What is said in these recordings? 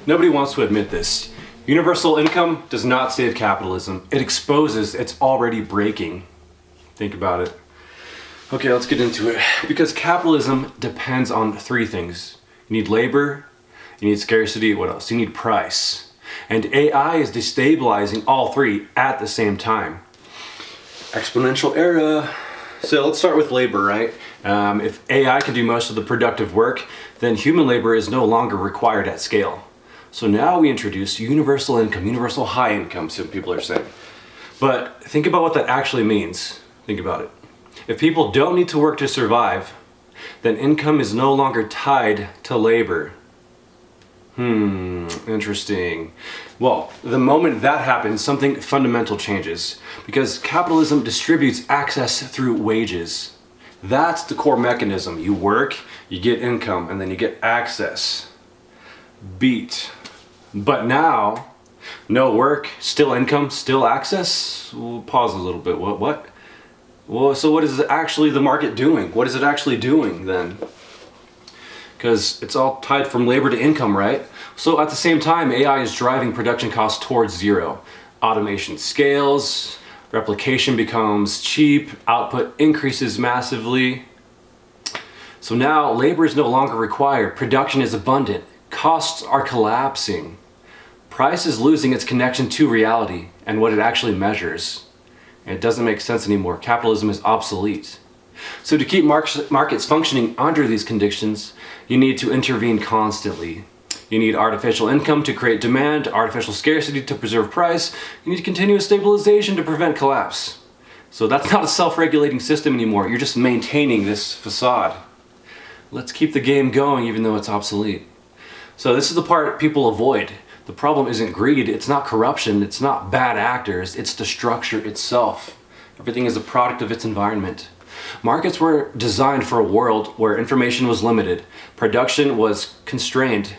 Nobody wants to admit this. Universal income does not save capitalism. It exposes it's already breaking. Think about it. Okay, let's get into it. Because capitalism depends on three things. You need labor, you need scarcity, what else? You need price. And AI is destabilizing all three at the same time. Exponential era. So let's start with labor, right? If AI can do most of the productive work, then human labor is no longer required at scale. So now we introduce universal income, universal high income, some people are saying. But think about what that actually means. Think about it. If people don't need to work to survive, then income is no longer tied to labor. Interesting. Well, the moment that happens, something fundamental changes. Because capitalism distributes access through wages. That's the core mechanism. You work, you get income, and then you get access. Beat. But now, no work, still income, still access? We'll pause a little bit. What? Well, so what is actually the market doing? What is it actually doing then? Because it's all tied from labor to income, right? So at the same time, AI is driving production costs towards zero. Automation scales, replication becomes cheap, output increases massively. So now labor is no longer required, production is abundant, costs are collapsing. Price is losing its connection to reality and what it actually measures. And it doesn't make sense anymore. Capitalism is obsolete. So to keep markets functioning under these conditions, you need to intervene constantly. You need artificial income to create demand, artificial scarcity to preserve price. You need continuous stabilization to prevent collapse. So that's not a self-regulating system anymore. You're just maintaining this facade. Let's keep the game going even though it's obsolete. So this is the part people avoid. The problem isn't greed, it's not corruption, it's not bad actors, it's the structure itself. Everything is a product of its environment. Markets were designed for a world where information was limited, production was constrained,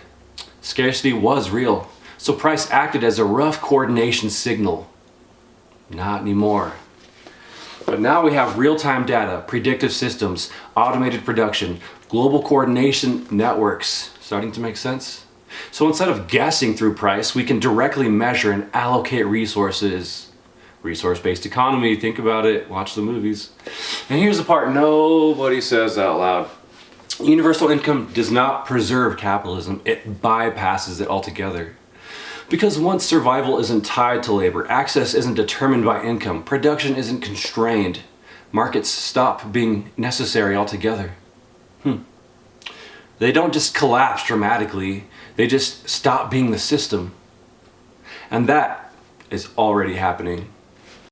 scarcity was real, so price acted as a rough coordination signal. Not anymore. But now we have real-time data, predictive systems, automated production, global coordination networks. Starting to make sense? So instead of guessing through price, we can directly measure and allocate resources. Resource-based economy, think about it, watch the movies. And here's the part nobody says out loud. Universal income does not preserve capitalism, it bypasses it altogether. Because once survival isn't tied to labor, access isn't determined by income, production isn't constrained, markets stop being necessary altogether. They don't just collapse dramatically, they just stop being the system. And that is already happening.